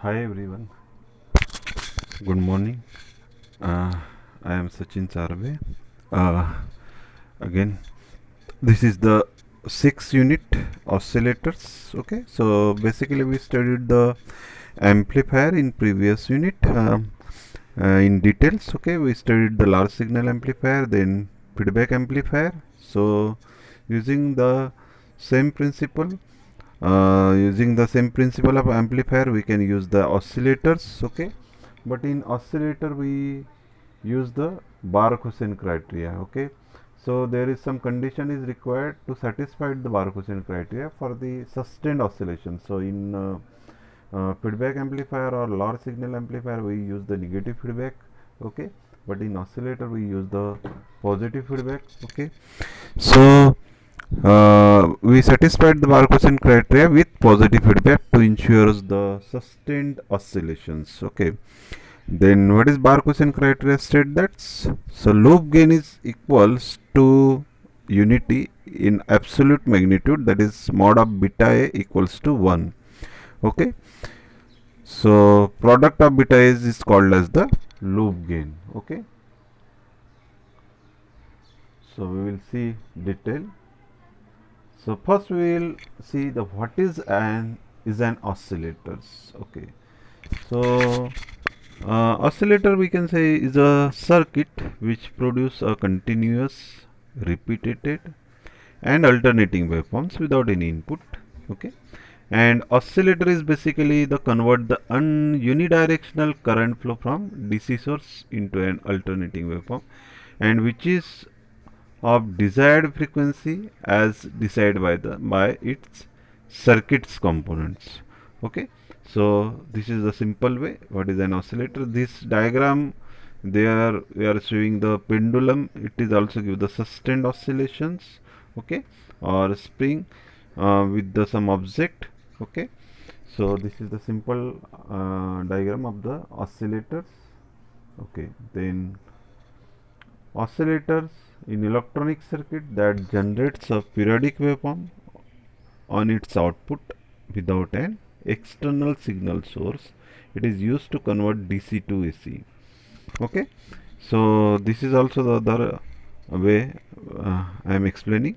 Hi everyone, good morning. Uh, I am Sachin Charve. Uh, Again, this is the 6th unit oscillators. Okay, so basically we studied the amplifier in previous unit in details. Okay, we studied the large signal amplifier, then feedback amplifier. So using the same principle, of amplifier, we can use the oscillators. Okay, but in oscillator we use the Bar-Hussein criteria. Okay, so there is some condition is required to satisfy the Bar-Hussein criteria for the sustained oscillation. So in feedback amplifier or large signal amplifier we use the negative feedback. Okay, but in oscillator we use the positive feedback. Okay, so we satisfied the Bar-Hussein criteria with positive feedback to ensure the sustained oscillations. Okay, then what is Bar-Hussein criteria state that so loop gain is equals to unity in absolute magnitude, that is mod of beta A equals to 1. Okay, so product of beta A is called as the loop gain. Okay, so we will see detail. So first we will see the what is an oscillators. Okay, so oscillator we can say is a circuit which produce a continuous, repeated and alternating waveforms without any input. Okay, and oscillator is basically the convert the unidirectional current flow from DC source into an alternating waveform, and which is of desired frequency as decided by its circuits components. Okay, so this is the simple way what is an oscillator. This diagram, there we are showing the pendulum, it is also give the sustained oscillations. Okay, or spring with the some object. Okay, so this is the simple diagram of the oscillators. Okay, then oscillators in electronic circuit that generates a periodic waveform on its output without an external signal source. It is used to convert DC to AC. Okay, so this is also the other way I am explaining.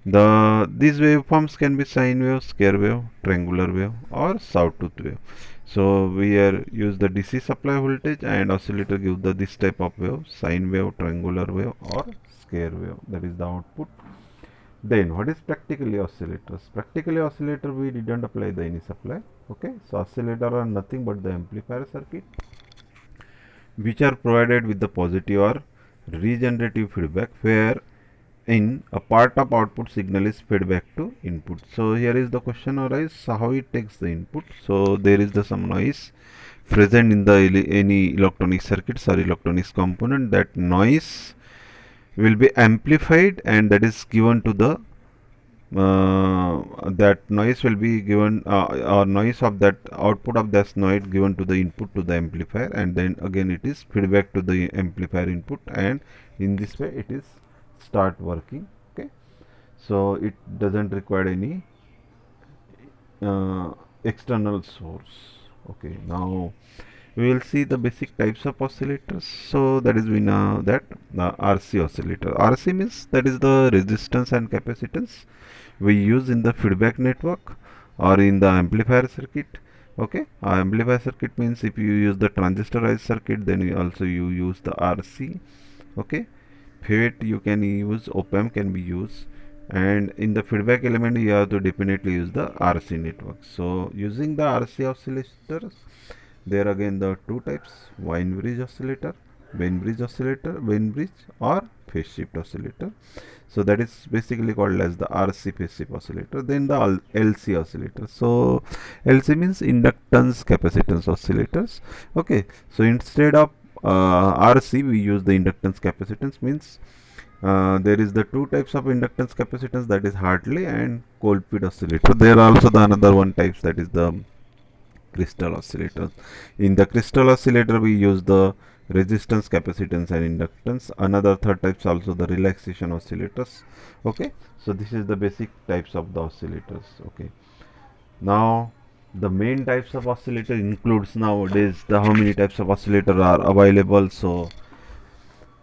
These waveforms can be sine wave, square wave, triangular wave, or sawtooth wave. So we are use the DC supply voltage, and oscillator give the this type of wave: sine wave, triangular wave, or square wave. That is the output. Then what is practically oscillators? Practically oscillator we didn't apply the any supply. Okay, so oscillator are nothing but the amplifier circuit which are provided with the positive or regenerative feedback, where in a part of output signal is fed back to input. So here is the question arises, how it takes the input. So there is the some noise present in the any electronic circuits or electronics component. That noise will be amplified, and that is given to the that noise will be given or noise of that output of this noise given to the input to the amplifier, and then again it is feedback to the amplifier input, and in this way it is start working. Okay, so it doesn't require any external source. Okay, now we will see the basic types of oscillators. So that is we know that the RC oscillator. RC means that is the resistance and capacitance we use in the feedback network or in the amplifier circuit. Okay, amplifier circuit means if you use the transistorized circuit, then you use the RC. Okay, FET you can use, op-amp can be used, and in the feedback element you have to definitely use the RC network. So using the RC oscillators, there again the two types: Wien bridge oscillator, Wien bridge or phase shift oscillator. So that is basically called as the RC phase shift oscillator. Then the LC oscillator. So LC means inductance capacitance oscillators. Okay, so instead of RC we use the inductance capacitance, means there is the two types of inductance capacitance, that is Hartley and Colpite oscillator. There are also the another one types, that is the crystal oscillator. In the crystal oscillator we use the resistance, capacitance and inductance. Another third types also the relaxation oscillators. Okay, so this is the basic types of the oscillators. Okay, now The main types of oscillator includes nowadays the how many types of oscillator are available. So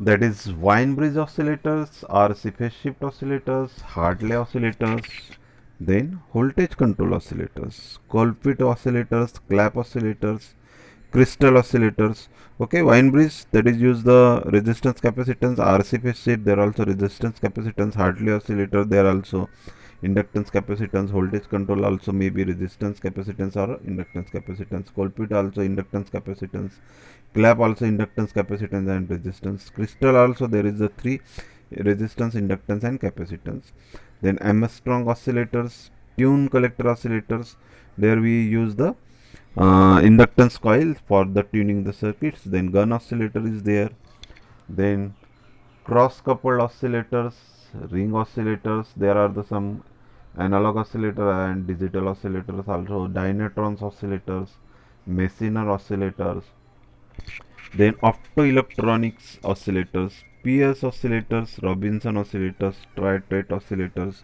that is Wine bridge oscillators, RC phase shift oscillators, Hartley oscillators, then voltage control oscillators, Colpit oscillators, clap oscillators, crystal oscillators. Okay, Wine bridge, that is use the resistance capacitance, RC phase shift, there are also resistance capacitance, Hartley oscillator, there are also inductance capacitance, voltage control also may be resistance capacitance or inductance capacitance, Colpit also inductance capacitance, clap also inductance capacitance and resistance, crystal also there is a three: resistance, inductance and capacitance. Then ms strong oscillators, tune collector oscillators, there we use the inductance coil for the tuning the circuits. Then gun oscillator is there. Then cross coupled oscillators, ring oscillators, there are the some analog oscillator and digital oscillators, also dynatrons oscillators, Messiner oscillators, then optoelectronics oscillators, Pierce oscillators, Robinson oscillators, tritrate oscillators,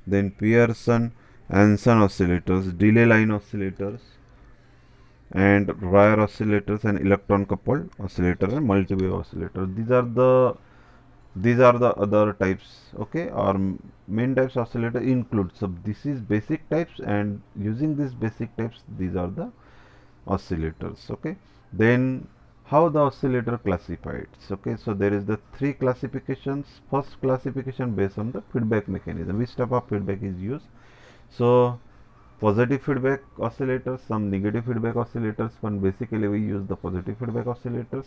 then Pearson Anson oscillators, delay line oscillators, and wire oscillators, and electron coupled oscillator and multi-wave oscillator. These are the other types. Okay, our main types oscillator include. So this is basic types, and using these basic types, these are the oscillators. Okay, then how the oscillator classified? Okay, so there is the three classifications. First classification based on the feedback mechanism, which type of feedback is used. So positive feedback oscillators, some negative feedback oscillators, but basically we use the positive feedback oscillators.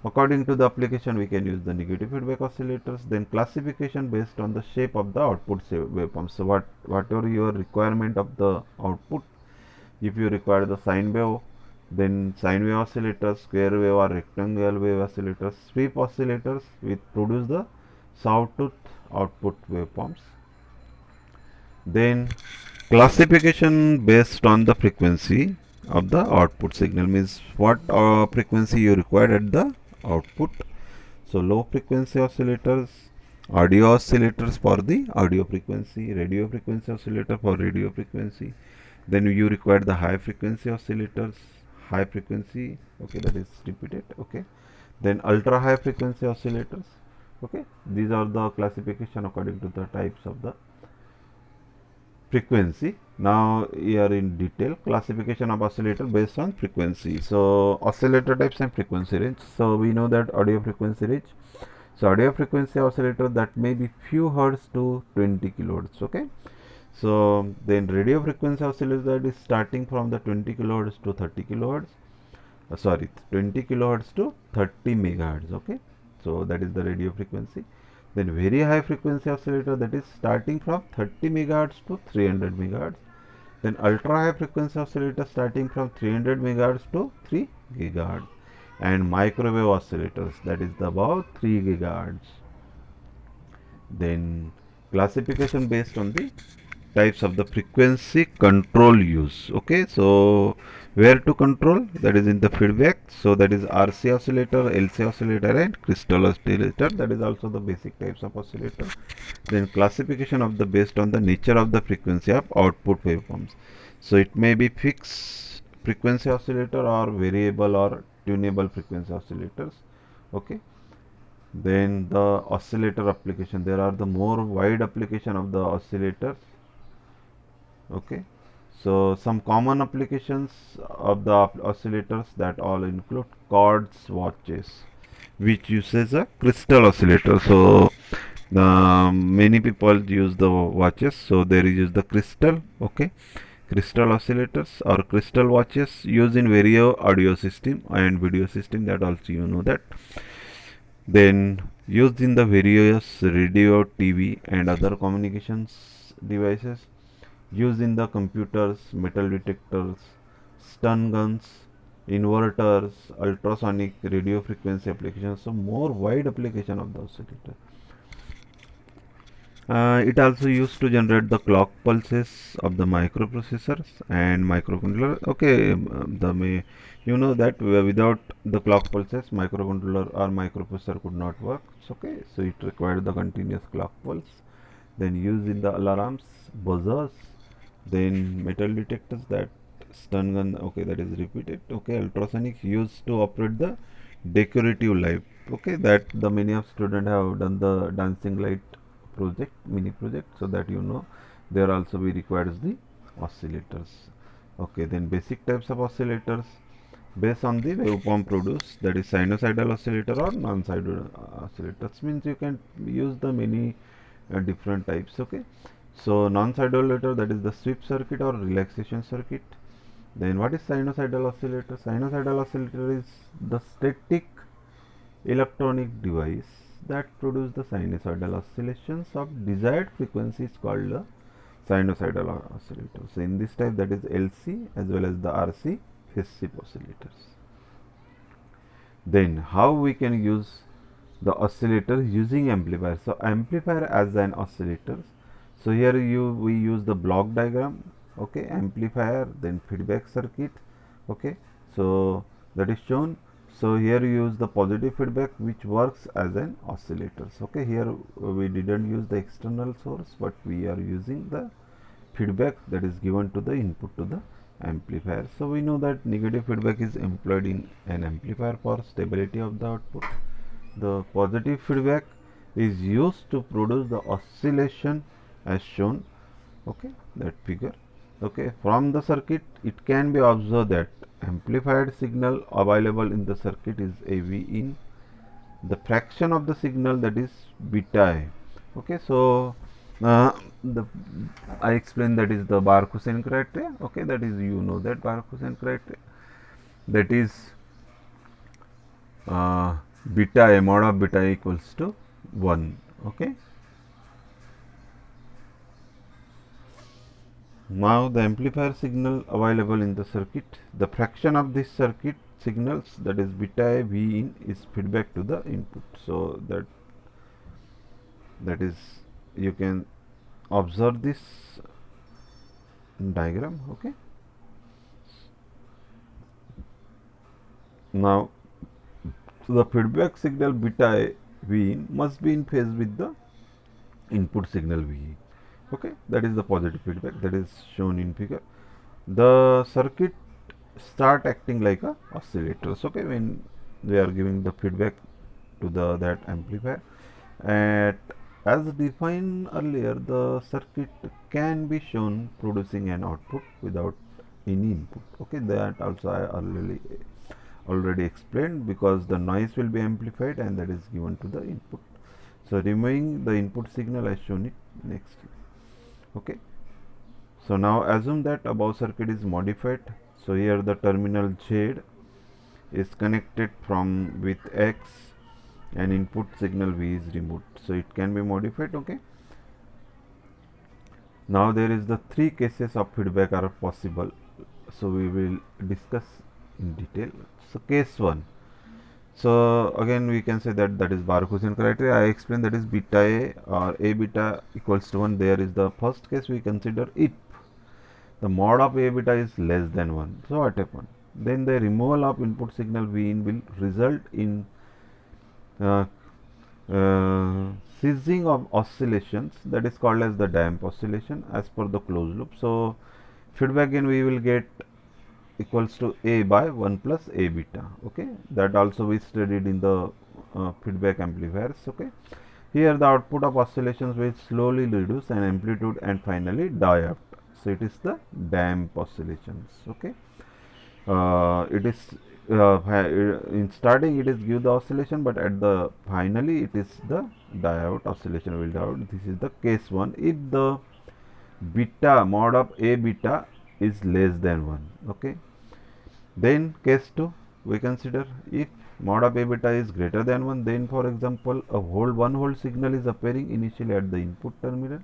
According to the application, we can use the negative feedback oscillators. Then classification based on the shape of the output waveform. So whatever your requirement of the output, if you require the sine wave, then sine wave oscillators, square wave or rectangular wave oscillators, sweep oscillators, which produce the sawtooth output waveforms. Then classification based on the frequency of the output signal, means what frequency you require at the output. So low frequency oscillators, audio oscillators for the audio frequency, radio frequency oscillator for radio frequency. Then you require the high frequency oscillators, high frequency, okay, that is repeated. Okay, then ultra high frequency oscillators. Okay, these are the classification according to the types of the frequency. Now here in detail classification of oscillator based on frequency. So oscillator types and frequency range. So we know that audio frequency range. So audio frequency oscillator, that may be few hertz to 20 kilohertz. Okay, so then radio frequency oscillator, that is starting from the 20 kilohertz to 30 kilohertz, sorry, 20 kilohertz to 30 megahertz. Okay, so that is the radio frequency. Then very high frequency oscillator, that is starting from 30 megahertz to 300 megahertz. Then ultra high frequency oscillator starting from 300 megahertz to 3 gigahertz. And microwave oscillators, that is about 3 gigahertz. Then classification based on the types of the frequency control use. Okay, so where to control, that is in the feedback. So that is RC oscillator, LC oscillator and crystal oscillator, that is also the basic types of oscillator. Then classification of the based on the nature of the frequency of output waveforms. So it may be fixed frequency oscillator or variable or tunable frequency oscillators. Okay, then the oscillator application, there are the more wide application of the oscillators. Okay, so some common applications of the oscillators, that all include quartz watches, which uses a crystal oscillator. So the many people use the watches, so they use the crystal. Okay, crystal oscillators or crystal watches used in various audio system and video system, that also you know that. Then used in the various radio, TV and other communications devices, used in the computers, metal detectors, stun guns, inverters, ultrasonic radio frequency applications. So more wide application of the oscillator. It also used to generate the clock pulses of the microprocessors and microcontroller. Okay, you know that without the clock pulses, microcontroller or microprocessor could not work. Okay, so it required the continuous clock pulse. Then used in the alarms, buzzers, then metal detectors, that stun gun, okay, that is repeated. Okay, ultrasonic used to operate the decorative light. Okay, that the many of students have done the dancing light project, mini project, so that you know there also we requires the oscillators. Okay, then basic types of oscillators based on the waveform produced, that is sinusoidal oscillator or non-sinusoidal oscillators, means you can use the many different types. Okay, so non-sinusoidal, that is the sweep circuit or relaxation circuit. Then what is sinusoidal oscillator? Sinusoidal oscillator is the static electronic device that produce the sinusoidal oscillations of desired frequency is called the sinusoidal oscillator. So in this type, that is LC as well as the RC phase shift oscillators. Then how we can use the oscillator using amplifier? So amplifier as an oscillator. So here we use the block diagram. Okay, amplifier, then feedback circuit. Okay, so that is shown. So here you use the positive feedback which works as an oscillator. Okay, here we didn't use the external source, but we are using the feedback that is given to the input to the amplifier. So we know that negative feedback is employed in an amplifier for stability of the output. The positive feedback is used to produce the oscillation as shown. Okay, that figure. Okay, from the circuit it can be observed that amplified signal available in the circuit is AV in the fraction of the signal, that is beta A. Okay, so the I explained that is the Bar-Hussein criteria. Okay, that is, you know, that Bar-Hussein criteria, that is beta A, mod of beta A equals to 1. Okay. Now the amplifier signal available in the circuit, the fraction of this circuit signals, that is beta A V in, is feedback to the input. So that is, you can observe this diagram. Okay. Now the feedback signal beta A V in must be in phase with the input signal V in. Okay, that is the positive feedback that is shown in figure. The circuit start acting like a oscillators. Okay, when we are giving the feedback to the that amplifier, at as defined earlier, the circuit can be shown producing an output without any input. Okay, that also I already explained, because the noise will be amplified and that is given to the input. So removing the input signal as shown it next. Okay, so now assume that above circuit is modified. So here the terminal Z is connected from with X and input signal V is removed. So it can be modified. Okay, now there is the three cases of feedback are possible. So we will discuss in detail. So case 1. So again we can say that that is Bar-Hussein criteria. I explained that is beta A or A beta equals to 1. There is the first case we consider if the mod of A beta is less than 1. So what happens? Then the removal of input signal V in will result in uh, ceasing of oscillations, that is called as the damp oscillation as per the closed loop. So feedback gain we will get equals to A by 1 plus A beta. Okay, that also we studied in the feedback amplifiers. Okay, here the output of oscillations will slowly reduce in amplitude and finally die out. So it is the damp oscillations. Okay, it is in starting it is give the oscillation, but at the finally it is the die out, oscillation will die out. This is the case 1 if the beta mod of A beta is less than 1. Okay, then case 2 we consider if mod of A beta is greater than 1, then for example a whole 1 volt signal is appearing initially at the input terminal,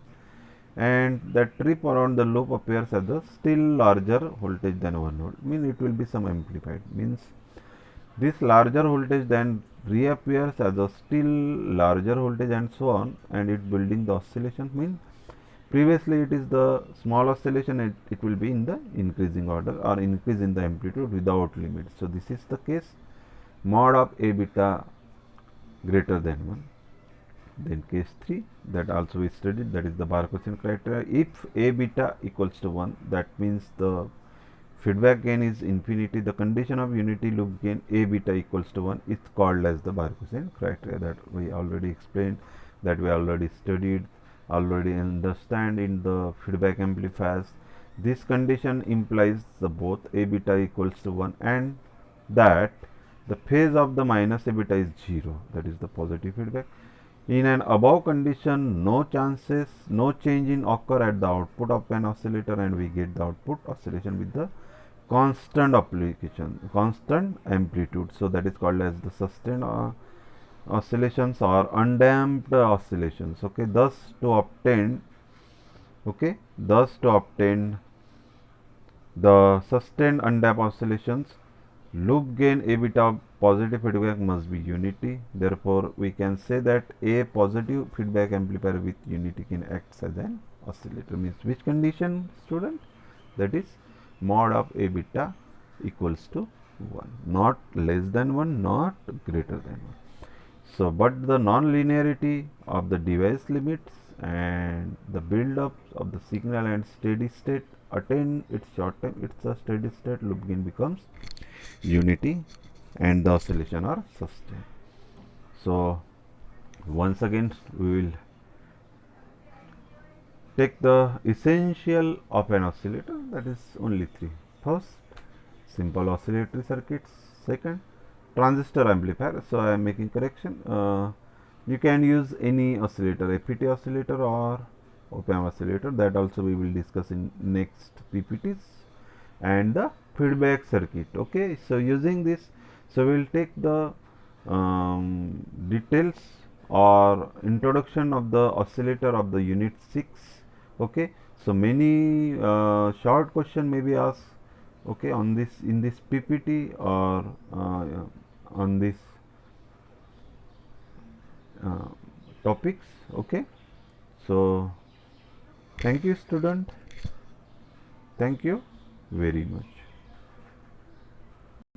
and that trip around the loop appears as a still larger voltage than 1 volt, mean it will be some amplified, means this larger voltage then reappears as a still larger voltage and so on, and it building the oscillation, mean previously it is the small oscillation, it will be in the increasing order or increase in the amplitude without limit. So this is the case mod of A beta greater than 1. Then case 3 that also we studied, that is the Bar-Hussein criteria. If A beta equals to 1, that means the feedback gain is infinity, the condition of unity loop gain A beta equals to 1 is called as the Barkhausen criteria, that we already explained, that we already studied, already understand in the feedback amplifiers. This condition implies the both A beta equals to 1 and that the phase of the minus A beta is 0, that is the positive feedback. In an above condition, no change in occur at the output of an oscillator, and we get the output oscillation with the constant amplitude. So that is called as the sustained oscillations or undamped oscillations. Okay, thus to obtain the sustained undamped oscillations, loop gain A beta positive feedback must be unity. Therefore, we can say that a positive feedback amplifier with unity can act as an oscillator. Means which condition, student? That is mod of A beta equals to 1, not less than 1, not greater than 1. So, but the non-linearity of the device limits and the build-up of the signal and steady state attain its short time, it's a steady state, loop gain becomes unity and the oscillation are sustained. So, once again we will take the essential of an oscillator, that is only three. First, simple oscillatory circuits. Second, transistor amplifier. So, I am making correction. You can use any oscillator, FET oscillator or op-amp oscillator, that also we will discuss in next PPTs. And the feedback circuit. Okay, so using this, so we will take the details or introduction of the oscillator of the unit 6. Okay, so many short question may be asked, okay, on this, in this PPT or on this topics. Okay, so thank you, student, thank you very much.